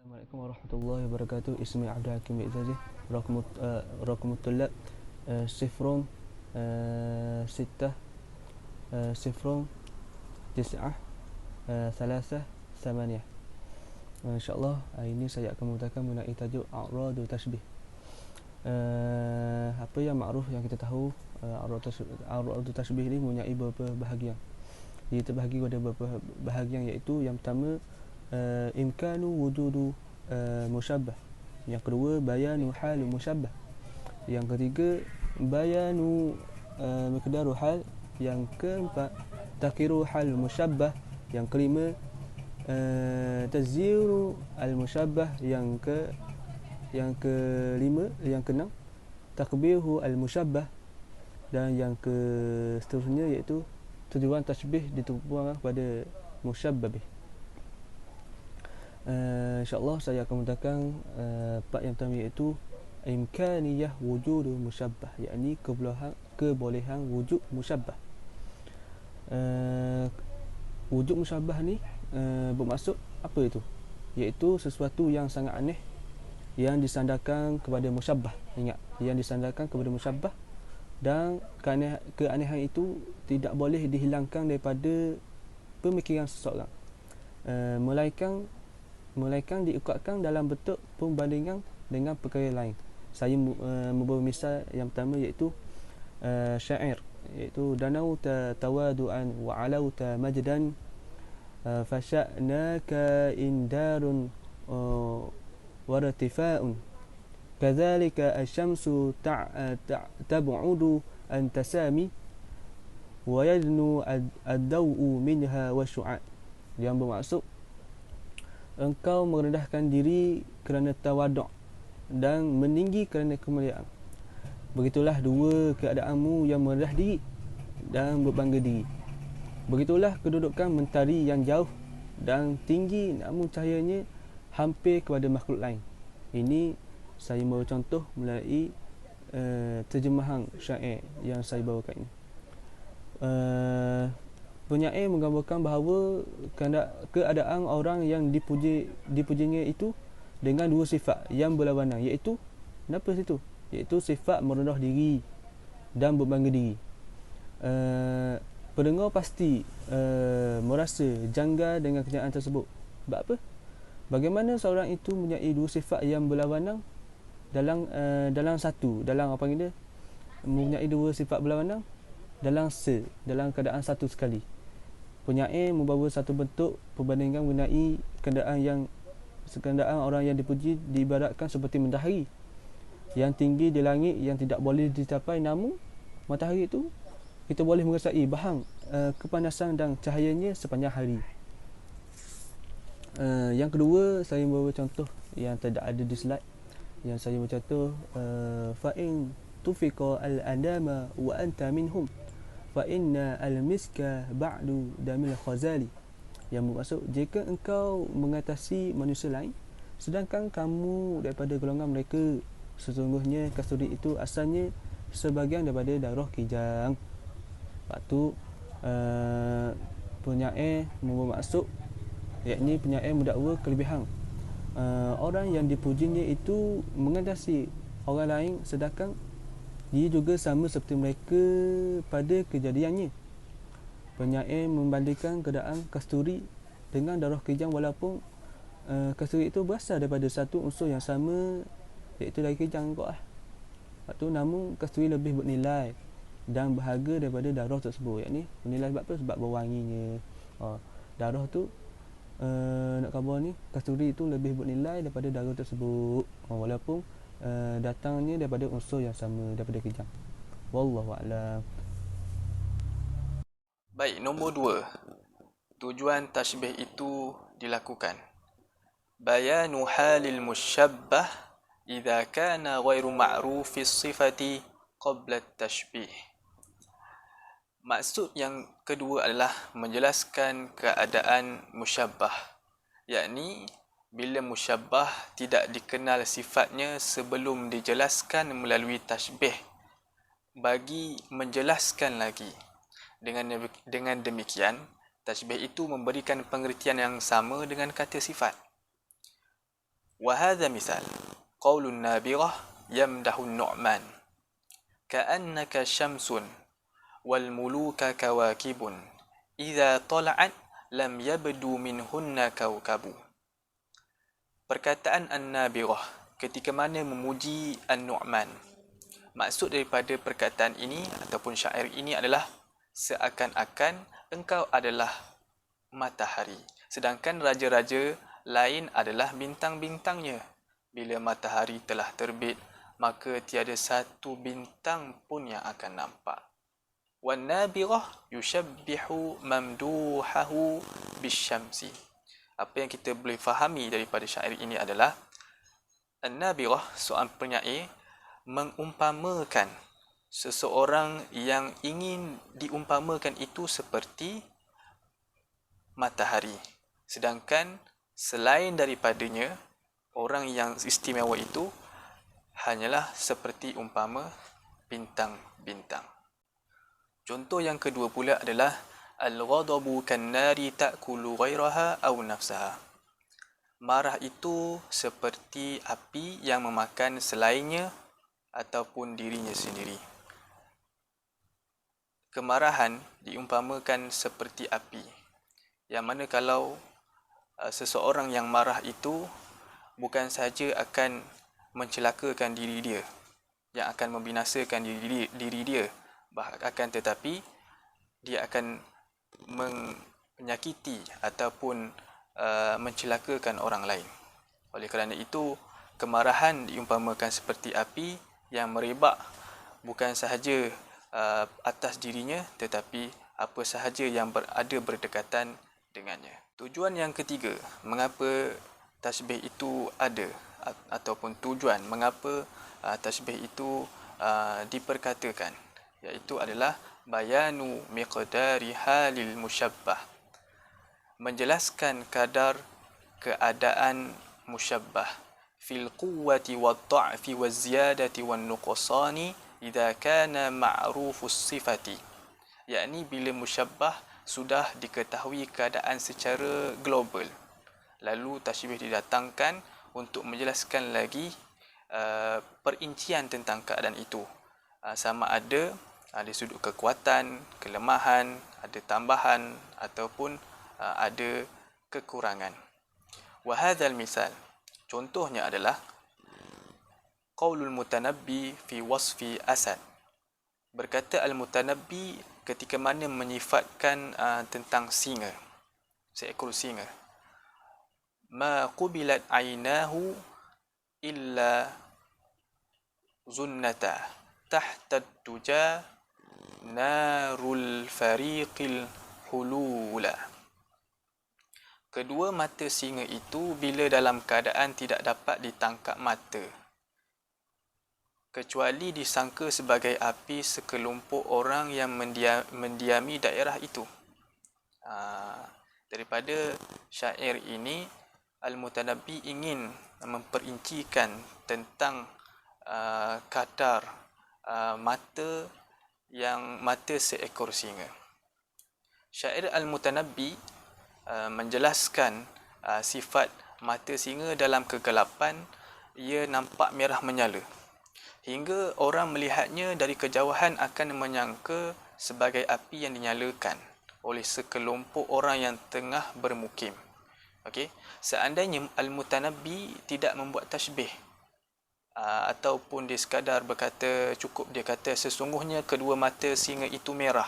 Assalamualaikum warahmatullahi wabarakatuh. Ismi Abdul Hakim Izzazih. رقم الطلاب صفر ستة صفر تسعة ثلاثة ثمانية. InsyaAllah hari ini saya akan mengutarakan mengenai tajuk A'radu Tashbih. Apa yang ma'ruf yang kita tahu, A'radu Tashbih ini mempunyai beberapa bahagian. Dia terbahagi kepada beberapa bahagian, iaitu yang pertama imkanu wujudu musyabbah. Yang kedua bayanu hal musyabbah. Yang ketiga bayanu miqdaru hal. Yang keempat takiru hal musyabbah. Yang kelima tazyiru al musyabbah. Yang kelima, yang keenam takbihu al musyabbah. Dan yang seterusnya iaitu tujuan tasbih ditujukan kepada musyabbah. InsyaAllah saya akan mengutarakan part yang pertama, iaitu imkaniyah wujudu musyabbah, yakni kebolehan wujud musyabbah. Wujud musyabbah ni bermaksud apa itu? Iaitu sesuatu yang sangat aneh yang disandarkan kepada musyabbah. Ingat, yang disandarkan kepada musyabbah, dan keanehan itu tidak boleh dihilangkan daripada pemikiran seseorang, melainkan diukatkan dalam bentuk perbandingan dengan perkara lain. Saya membawa misal yang pertama, iaitu syair, iaitu danauta tawadu'an wa alauta majdan fasya'naka indarun wartifa'un kadzalika asyamsu tab'udu an tasami wa yadnu ad-daw'u minha wa syu'a. Yang bermaksud engkau merendahkan diri kerana tawaduk dan meninggi kerana kemuliaan. Begitulah dua keadaanmu yang merendah diri dan berbangga diri. Begitulah kedudukan mentari yang jauh dan tinggi, namun cahayanya hampir kepada makhluk lain. Ini saya bawa contoh melalui terjemahan syair yang saya bawakan ini. Penyair menggambarkan bahawa keadaan orang yang dipujinya itu dengan dua sifat yang berlawanan, iaitu kenapa situ? Iaitu sifat merendah diri dan berbangga diri. Pendengar pasti merasa janggal dengan kenyataan tersebut. Sebab apa? Bagaimana seorang itu mempunyai dua sifat yang berlawanan dalam satu, dalam apa kita mempunyai dua sifat berlawanan dalam keadaan satu sekali. Penyair membawa satu bentuk perbandingan mengenai keadaan orang yang dipuji diibaratkan seperti matahari yang tinggi di langit yang tidak boleh dicapai, namun matahari itu kita boleh merasai bahang kepanasan dan cahayanya sepanjang hari. Yang kedua, saya membawa contoh yang tidak ada di slide. Yang saya membawa contoh, fa'in tufiqa al-anama wa anta minhum fa inna al-miska ba'du damil khazali. Yang bermaksud, jika engkau mengatasi manusia lain sedangkan kamu daripada golongan mereka, sesungguhnya kasturi itu asalnya sebahagian daripada darah kijang. Lepas tu penyair bermaksud, yakni penyair mendakwa kelebihan orang yang dipujinya itu mengatasi orang lain sedangkan dia juga sama seperti mereka pada kejadiannya. Penyair membandingkan keadaan kasturi dengan darah kijang, walaupun kasturi itu berasal daripada satu unsur yang sama, iaitu dari kijang kot lah. Lepas tu, namun kasturi lebih bernilai dan berharga daripada darah tersebut. Yakni bernilai sebab apa? Sebab berwanginya. Darah tu nak khabar ni, kasturi itu lebih bernilai daripada darah tersebut, walaupun datangnya daripada unsur yang sama, daripada kijang. Wallahu a'lam. Baik, nombor 2. Tujuan tashbih itu dilakukan. Bayanu halil musyabbah idza kana ghairu ma'rufis sifati qabla tashbih. Maksud yang kedua adalah menjelaskan keadaan musyabbah, yakni bila musyabbah tidak dikenal sifatnya sebelum dijelaskan melalui tashbih, bagi menjelaskan lagi. Dengan demikian, tashbih itu memberikan pengertian yang sama dengan kata sifat. وهذا مثال قول النابغة يمدح النعمان كأنك شمس والملوك كواكب إذا طلعت لم يبدو منهن كوكب. Perkataan An-Nabirah ketika mana memuji An-Nu'man. Maksud daripada perkataan ini ataupun syair ini adalah seakan-akan engkau adalah matahari, sedangkan raja-raja lain adalah bintang-bintangnya. Bila matahari telah terbit, maka tiada satu bintang pun yang akan nampak. وَالنَّابِغَةُ يُشَبِّحُ مَمْدُوحَهُ بِالشَّمْسِ. Apa yang kita boleh fahami daripada syair ini adalah An-Nabirah, seorang penyair, mengumpamakan seseorang yang ingin diumpamakan itu seperti matahari. Sedangkan selain daripadanya, orang yang istimewa itu hanyalah seperti umpama bintang-bintang. Contoh yang kedua pula adalah Al-ghadabu kan-nari ta'kulu ghairaha aw nafsaha. Marah itu seperti api yang memakan selainnya ataupun dirinya sendiri. Kemarahan diumpamakan seperti api, yang mana kalau seseorang yang marah itu bukan sahaja akan mencelakakan diri dia, yang akan membinasakan diri dia, bahkan tetapi dia akan menyakiti ataupun mencelakakan orang lain. Oleh kerana itu, kemarahan diumpamakan seperti api yang merebak bukan sahaja atas dirinya, tetapi apa sahaja yang berada berdekatan dengannya. Tujuan yang ketiga, mengapa tasbih itu ada, ataupun tujuan mengapa tasbih itu diperkatakan, iaitu adalah bayanu miqdari halil musyabbah, menjelaskan kadar keadaan musyabbah fil quwwati wad dha'fi waz ziyadati wan nuqsani idza kana ma'rufus sifati, yakni bila musyabbah sudah diketahui keadaan secara global, lalu tasbih didatangkan untuk menjelaskan lagi perincian tentang keadaan itu, sama ada ada sudut kekuatan, kelemahan, ada tambahan ataupun ada kekurangan. Wa hadzal misal, contohnya adalah qaulul mutanabbi fi wasfi asad. Berkata al-mutanabbi ketika mana menyifatkan tentang singa, seekor singa. Ma qubilat aynahu illa zunnata tahta ad-duja narul fariqil hulula. Kedua mata singa itu bila dalam keadaan tidak dapat ditangkap mata, kecuali disangka sebagai api sekelompok orang yang mendiami daerah itu. Daripada syair ini, Al-Mutanabbi ingin memperincikan tentang kadar mata seekor singa. Syair Al-Mutanabbi menjelaskan sifat mata singa dalam kegelapan. Ia nampak merah menyala, hingga orang melihatnya dari kejauhan akan menyangka sebagai api yang dinyalakan oleh sekelompok orang yang tengah bermukim. Okey, seandainya Al-Mutanabbi tidak membuat tasbih, ataupun dia sekadar berkata, cukup dia kata sesungguhnya kedua mata singa itu merah,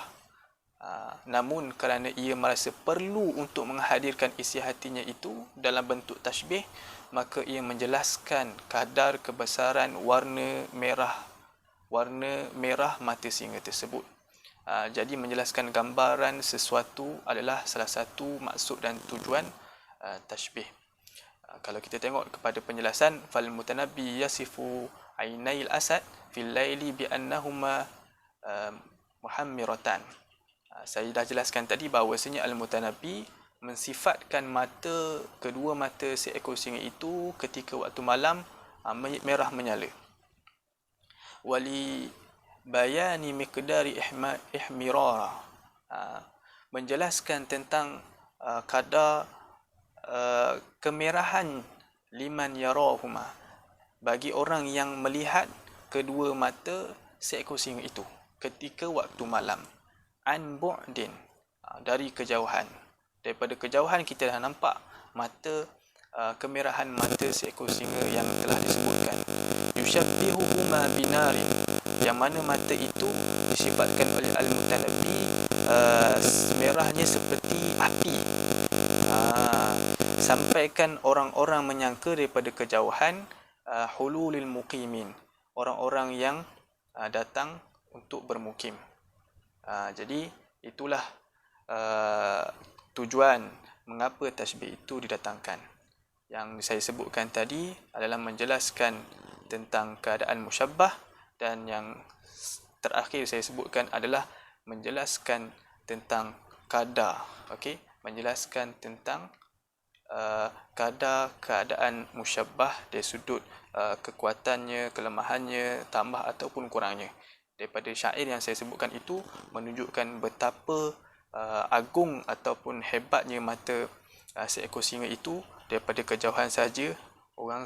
namun kerana ia merasa perlu untuk menghadirkan isi hatinya itu dalam bentuk tasbih, maka ia menjelaskan kadar kebesaran warna merah mata singa tersebut. Jadi menjelaskan gambaran sesuatu adalah salah satu maksud dan tujuan tasbih. Kalau kita tengok kepada penjelasan, fal mutanabbi yasifu ainail asad fil laili bi annahuma muhammiratan. Saya dah jelaskan tadi bahawasanya al-mutanabbi mensifatkan kedua mata seekor singa itu ketika waktu malam merah menyala. Wali bayani miqdari ihmirara, menjelaskan tentang kadar kemerahan liman yarahuma, bagi orang yang melihat kedua mata seekor singa itu ketika waktu malam. An bu'din, dari kejauhan. Daripada kejauhan kita dah nampak mata, kemerahan mata seekor singa yang telah disebutkan. Yushabbihuhuma binarin, yang mana mata itu disifatkan oleh Al-Mutanabbi merahnya seperti api. Sampaikan orang-orang menyangka daripada kejauhan, hululil muqimin, orang-orang yang datang untuk bermukim. Jadi itulah tujuan mengapa tasbih itu didatangkan. Yang saya sebutkan tadi adalah menjelaskan tentang keadaan musyabbah, dan yang terakhir saya sebutkan adalah menjelaskan tentang kadar, okey, menjelaskan tentang kadar keadaan musyabbah dari sudut kekuatannya, kelemahannya, tambah ataupun kurangnya. Daripada syair yang saya sebutkan itu menunjukkan betapa agung ataupun hebatnya mata seekor singa itu. Daripada kejauhan saja orang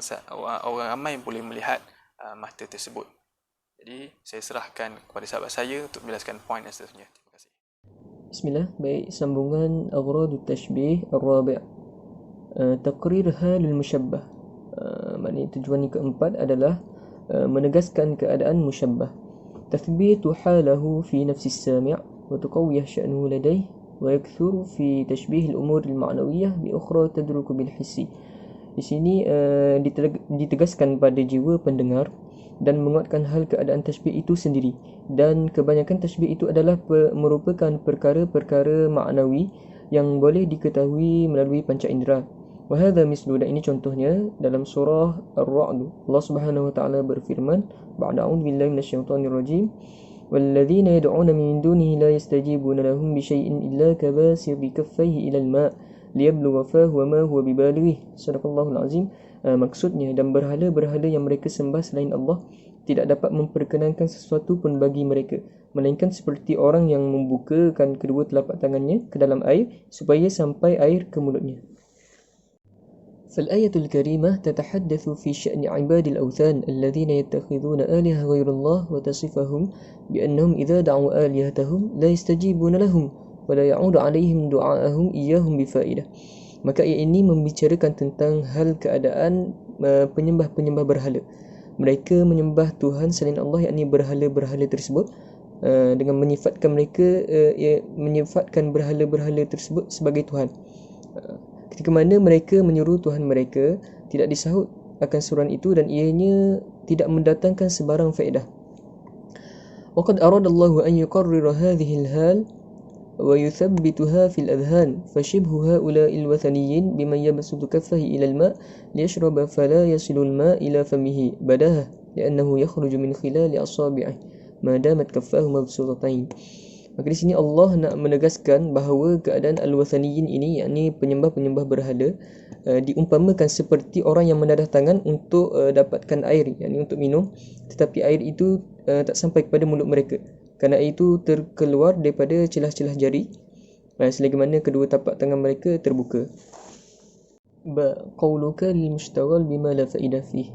ramai boleh melihat mata tersebut. Jadi saya serahkan kepada sahabat saya untuk menjelaskan poin yang seterusnya. Terima kasih. Bismillah. Baik, sambungan aghradu tashbih ar-rabi', taqrir halul musyabbah. Maknanya tujuan yang keempat adalah menegaskan keadaan musyabbah. Tathbitu halahu fi nafsi as-sami' wa tuqawwih sya'nuhu ladayh wa yakthuru fi tashbih al-umur al-ma'nawiyyah bi ukhra tadruku bil hissi. Di sini ditegaskan pada jiwa pendengar dan menguatkan hal keadaan tashbih itu sendiri, dan kebanyakan tashbih itu adalah merupakan perkara-perkara maknawi yang boleh diketahui melalui panca indera. Wa hadha mislu, dan ini contohnya dalam surah Ar-Ra'd. Allah Subhanahu wa taala berfirman, ba'da a'udzu billahi minasyaitonir rajim, walladzina yad'una min dunihi la yastajibuna lahum bi syai'in illa kabasiri kaffayhi ila al-ma' liyablugha fahu wa ma huwa bibalighi. Sadaqallahul azim. Maksudnya, dan berhala-berhala yang mereka sembah selain Allah tidak dapat memperkenankan sesuatu pun bagi mereka, melainkan seperti orang yang membukakan kedua telapak tangannya ke dalam air supaya sampai air ke mulutnya. فالآية الكريمة تتحدث في شأن عباد الأوثان الذين يتخذون آلهة غير الله وتصفهم بأنهم إذا دعوا آلهتهم لا يستجيبون لهم ولا يعود عليهم دعاءهم إياهم بفائدة. Maka ayat ini membicarakan tentang hal keadaan penyembah-penyembah berhala. Mereka menyembah Tuhan selain Allah, yakni berhala-berhala tersebut, dengan menyifatkan menyifatkan berhala-berhala tersebut sebagai Tuhan. Ketika mana mereka menyuruh Tuhan mereka tidak disahut akan suruhan itu, dan ianya tidak mendatangkan sebarang faedah. وقد أراد الله أن يقرر هذه الحال ويثبتها في الأذهان فشبه هؤلاء الوثنيين بمن يبسط كفه إلى الماء ليشرب فلا يصل الماء إلى فمه بداهة لأنه يخرج من خلال أصابعه ما دامت كفاه مبسوطتين. Maka di sini Allah nak menegaskan bahawa keadaan al-wathaniyin ini, yakni penyembah-penyembah berhala, diumpamakan seperti orang yang menadah tangan untuk dapatkan air, yakni untuk minum, tetapi air itu tak sampai kepada mulut mereka kerana air itu terkeluar daripada celah-celah jari, selagi mana kedua tapak tangan mereka terbuka. Qauluka lil mushtaghal bima la fa'idah fih.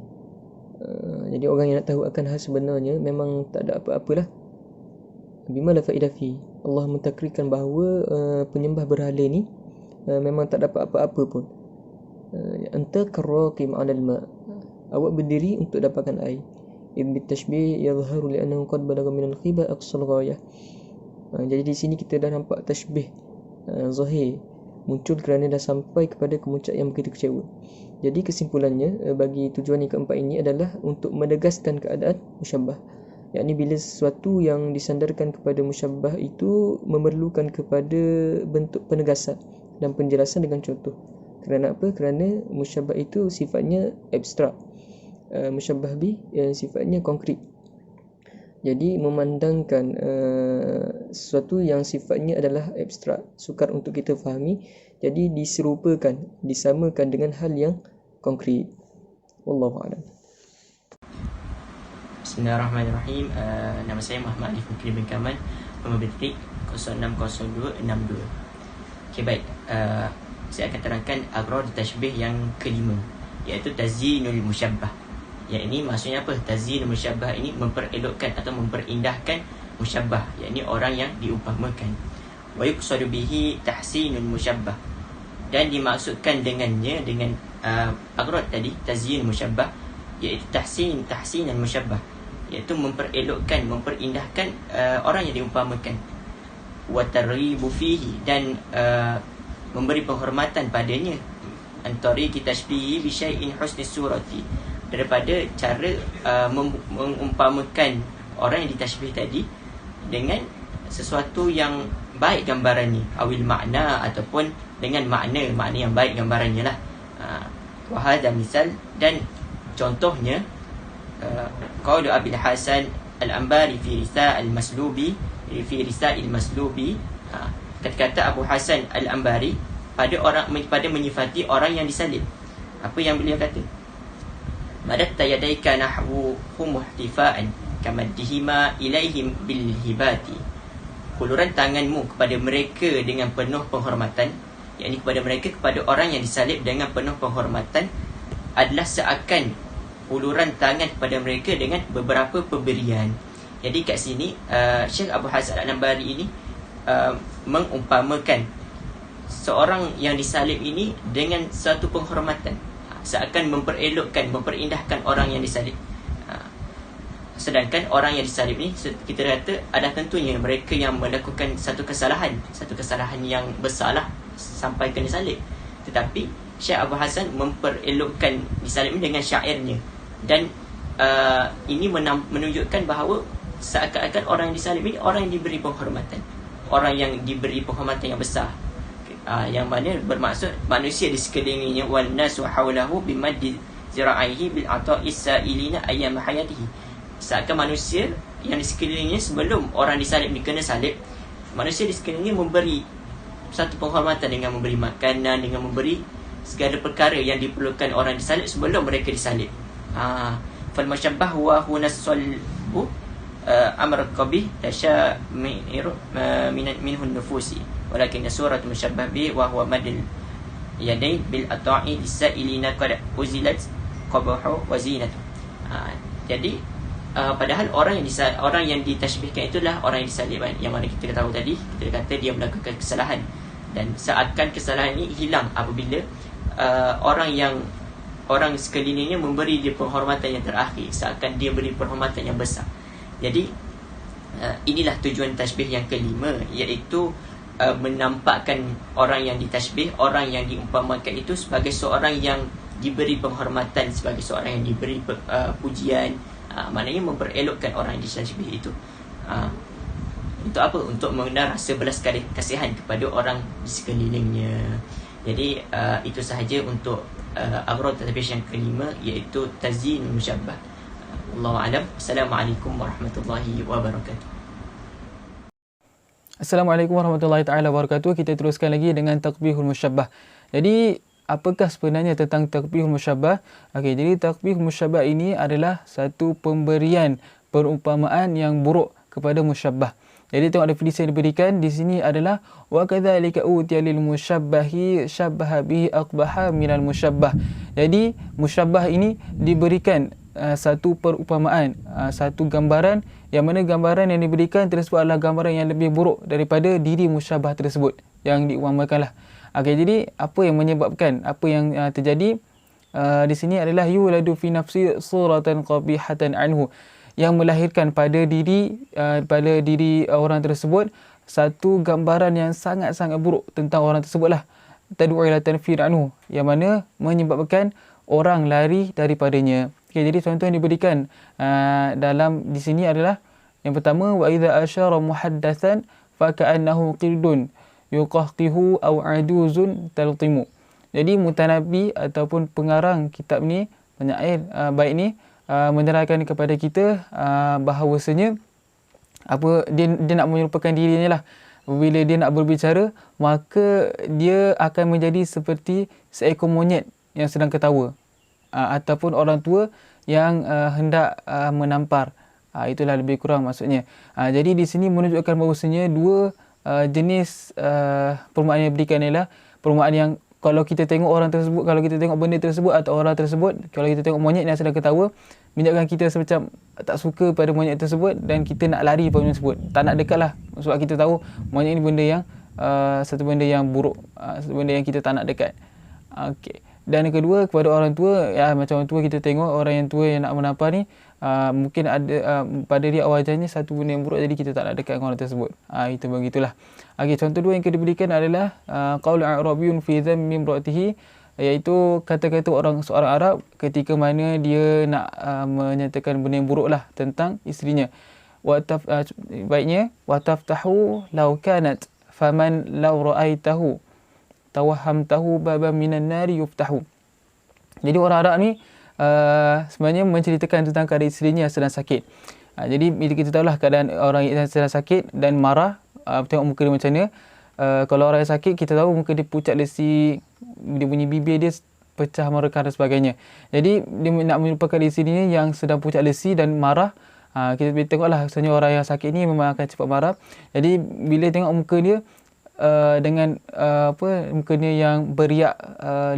Jadi orang yang nak tahu akan hal sebenarnya memang tak ada apa-apalah. Bima la fa'idah fih. Allah mentakrirkan bahawa penyembah berhala ni memang tak dapat apa-apa pun. Anta karraqim 'alal ma'. Awak berdiri untuk dapatkan air. Ibn tashbih yadhharu li'annahu qad balagha min al-khiba aqsal ghayah. Jadi di sini kita dah nampak tashbih zahir muncul kerana dah sampai kepada kemuncak yang begitu kecewa. Jadi kesimpulannya bagi tujuan yang keempat ini adalah untuk menegaskan keadaan musyabbah, yakni bila sesuatu yang disandarkan kepada musyabbah itu memerlukan kepada bentuk penegasan dan penjelasan dengan contoh. Kerana apa? Kerana musyabbah itu sifatnya abstrak, musyabbah bi sifatnya konkret. Jadi memandangkan sesuatu yang sifatnya adalah abstrak, sukar untuk kita fahami, jadi diserupakan, disamakan dengan hal yang konkret. Wallahu a'lam. Bismillahirrahmanirrahim. Nama saya Muhammad Alif Mukri bin Kamal, nombor detik 060262. Okey, baik. Saya akan terangkan agrad tashbih yang kelima, iaitu tazyinul musyabbah. Yakni maksudnya apa? Tazyinul musyabbah ini memperelokkan atau memperindahkan musyabbah, yakni orang yang diumpamakan. Wa yuqsadu bihi tahsinul musyabbah, dan dimaksudkan dengannya dengan aghrad tadi tazyinul musyabbah, iaitu tahsinul musyabbah, iaitu memperelokkan, memperindah orang yang diumpamakan. Wa targhibu fihi, dan memberi penghormatan padanya, antari kita tashbihi bi syai'in husni surati, daripada cara mengumpamakan orang yang ditashbih tadi dengan sesuatu yang baik gambarannya, awil makna, ataupun dengan makna yang baik gambarannya lah. Wa hadha misal, dan contohnya qaul Abil Hasan Al-Anbari fi Risa Al-Maslubi, kata-kata Abu Hasan Al-Anbari pada menyifati orang yang disalib. Apa yang beliau kata? Madatta yadaika nahwuhum ihtifa'an kamaddihima ilaihim bil hibati. Huluran tanganmu kepada mereka dengan penuh penghormatan, yakni kepada orang yang disalib dengan penuh penghormatan, adalah seakan huluran tangan kepada mereka dengan beberapa pemberian. Jadi kat sini Syekh Abu Hasan Al-Anbari ini mengumpamakan seorang yang disalib ini dengan satu penghormatan, seakan memperelokkan, memperindah orang yang disalib. Sedangkan orang yang disalib ni kita kata adalah tentunya mereka yang melakukan satu kesalahan yang besar lah sampai kena salib. Tetapi Syekh Abu Hasan memperelokkan disalib ni dengan syairnya, dan ini menunjukkan bahawa seakan-akan orang yang disalib ni orang yang diberi penghormatan, orang yang diberi penghormatan yang besar, yang mana bermaksud manusia di sekelilingnya, wal nasu haulahu bimaddi zira'ihi bil ata'is sa'ilina ayyam hayatihi. Seakan manusia yang di sekelilingnya sebelum orang disalib ni kena salib, manusia di sekelilingnya memberi satu penghormatan dengan memberi makanan, dengan memberi segala perkara yang diperlukan orang disalib sebelum mereka disalib. Fal musyabbah wa huna salbu amr qabih tasha minhu nufusi, walakin suratu musyabbah bi wa huwa madil yadain bil ata'i lisailina qad uzilat qabahu wa zinatu. Jadi padahal orang yang ditashbihkan itulah orang yang disalib, yang mana kita tahu tadi, kita kata dia melakukan kesalahan, dan seakan kesalahan ini hilang apabila orang sekelilingnya memberi dia penghormatan yang terakhir, seakan dia beri penghormatan yang besar. Jadi inilah tujuan tashbih yang kelima, iaitu menampakkan orang yang ditashbih, orang yang diumpamakan itu sebagai seorang yang diberi penghormatan, sebagai seorang yang diberi pujian. Maknanya memperelokkan orang yang ditashbih itu. Untuk apa? Untuk mengenal rasa belas kasihan kepada orang di sekelilingnya. Jadi itu sahaja untuk aghrad tashbih yang kelima, iaitu tazyinul musyabbah. Wallahu a'lam. Assalamualaikum warahmatullahi wabarakatuh. Assalamualaikum warahmatullahi taala wabarakatuh. Kita teruskan lagi dengan taqbihul musyabbah. Jadi apakah sebenarnya tentang taqbihul musyabbah? Okey, jadi taqbihul musyabbah ini adalah satu pemberian perumpamaan yang buruk kepada musyabbah. Jadi tengok definisi yang diberikan di sini adalah wa kadzalika utiya lil musyabbahi syabbaha bihi aqbaha minal musyabbah. Jadi musyabbah ini diberikan satu perumpamaan, satu gambaran, yang mana gambaran yang diberikan tersebut adalah gambaran yang lebih buruk daripada diri musyabbah tersebut yang diumpamakanlah. Okey, jadi apa yang menyebabkan, apa yang terjadi di sini adalah yuladu fi nafsi suratan qabihatan anhu, yang melahirkan pada diri orang tersebut satu gambaran yang sangat-sangat buruk tentang orang tersebutlah, tad'u ila tanfir anhu, yang mana menyebabkan orang lari daripadanya. Okey, jadi contoh yang diberikan dalam di sini adalah yang pertama, wa idza asyara muhaddatsan fa ka'annahu qirdun yuqahqihu aw aduzun taltimu. Jadi mutanabbi ataupun pengarang kitab ni, penyair baik ni, menerangkan kepada kita bahawasanya dia nak menyerupakan dirinya lah. Bila dia nak berbicara, maka dia akan menjadi seperti seekor monyet yang sedang ketawa, ataupun orang tua yang hendak menampar. Itulah lebih kurang maksudnya. Jadi di sini menunjukkan bahawasanya dua jenis perumpamaan yang diberikan ialah perumpamaan yang kalau kita tengok orang tersebut, kalau kita tengok benda tersebut atau orang tersebut, kalau kita tengok monyet yang sedang ketawa, menyebabkan kita semacam tak suka pada monyet tersebut dan kita nak lari pada monyet tersebut, tak nak dekat lah, sebab kita tahu monyet ni benda yang satu benda yang buruk, satu benda yang kita tak nak dekat. Okey. Dan yang kedua, kepada orang tua, ya, macam orang tua kita tengok orang yang tua yang nak menampar ni, mungkin ada pada dia wajahnya satu benda yang buruk, jadi kita tak nak dekat dengan orang tersebut. Itu begitulah. Okey, contoh dua yang kita berikan adalah qaul a'rabiyyun fi dhammi imra'atihi, iaitu kata-kata seorang Arab ketika mana dia nak menyatakan benda yang buruk lah tentang isterinya. Baiknya wataftahu law kanat faman law ra'aitahu tawahhamtahu baban minan nari yuftahu. Jadi orang Arab ni sebenarnya menceritakan tentang keadaan isterinya yang sedang sakit. Jadi bila kita tahulah keadaan orang yang sedang sakit dan marah, tengok muka dia macam mana. Kalau orang yang sakit, kita tahu muka dia pucat lesi, dia punya bibir dia pecah merekah dan sebagainya. Jadi dia nak merupakan isterinya yang sedang pucat lesi dan marah. Kita tengoklah sebenarnya orang yang sakit ni memang akan cepat marah. Jadi bila tengok muka dia dengan muka dia yang beriak,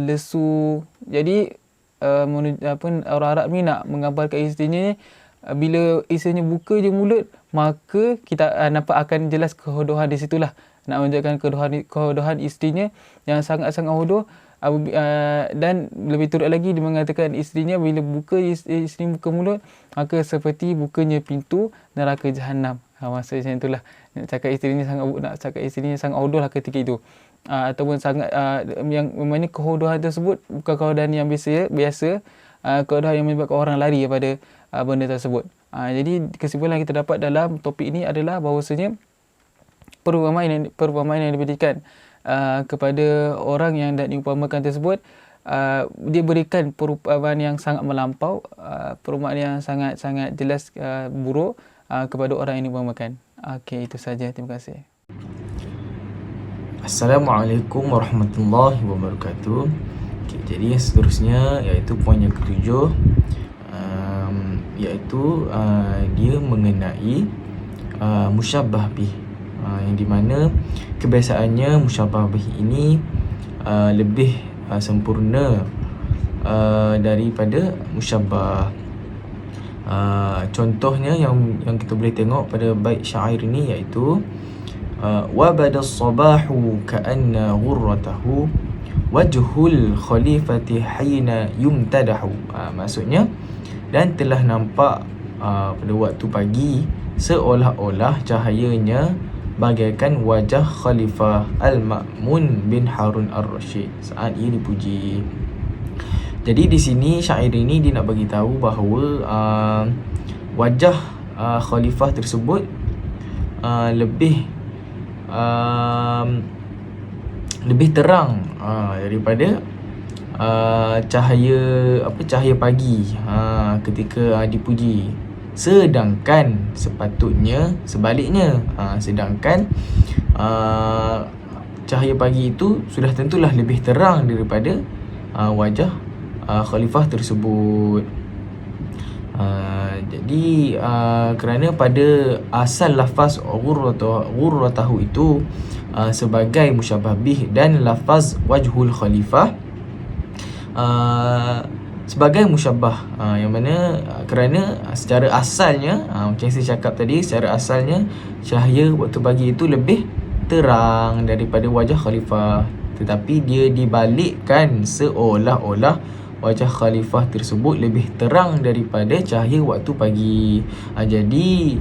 lesu, jadi orang Arab ni nak menggambarkan isterinya ni, bila isterinya buka je mulut, maka kita nampak akan jelas kehodohan di situlah, nak menunjukkan kehodohan isterinya yang sangat-sangat hodoh. Dan lebih turut lagi dia mengatakan isterinya bila buka isteri buka mulut, maka seperti bukanya pintu neraka jahanam. Maksudnya macam itulah, nak cakap isterinya sangat hodoh lah ketika itu. Ataupun sangat yang memangnya kehodohan tersebut bukan kehodohan yang biasa, kehodohan yang menyebabkan orang lari daripada benda tersebut. Jadi kesimpulan yang kita dapat dalam topik ini adalah bahawasanya perumpamaan yang diberikan kepada orang yang hendak diumpamakan tersebut, dia berikan perumpamaan yang sangat melampau, perumpamaan yang sangat jelas buruk kepada orang yang diumpamakan. Okey, itu saja. Terima kasih. Assalamualaikum warahmatullahi wabarakatuh. Okay, jadi yang seterusnya iaitu poin yang ketujuh, iaitu dia mengenai musyabbah bih, yang di mana kebiasaannya musyabbah bih ini lebih sempurna daripada musyabbah. Contohnya yang kita boleh tengok pada bait syair ini iaitu wabada as-sabahu ka'anna ghurratahu wajhul khalifati hina yumtadahu. Maksudnya, dan telah nampak pada waktu pagi seolah-olah cahayanya bagaikan wajah Khalifah Al-Ma'mun bin Harun Ar-Rashid saat ia dipuji. Jadi di sini syair ini dia nak bagi tahu bahawa wajah khalifah tersebut lebih terang daripada cahaya pagi ketika dipuji. Sedangkan sepatutnya sebaliknya, sedangkan cahaya pagi itu sudah tentulah lebih terang daripada wajah khalifah tersebut. Jadi kerana pada asal lafaz ghurratahu itu sebagai musyabbah bih dan lafaz wajhul khalifah sebagai musyabbah, yang mana kerana secara asalnya macam saya cakap tadi, secara asalnya cahaya waktu pagi itu lebih terang daripada wajah khalifah, tetapi dia dibalikkan seolah-olah wajah khalifah tersebut lebih terang daripada cahaya waktu pagi. Jadi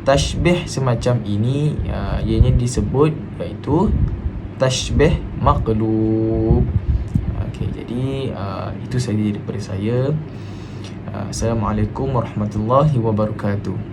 tashbih semacam ini ianya disebut iaitu tashbih maqlub. Okey, jadi itu saja daripada saya. Assalamualaikum warahmatullahi wabarakatuh.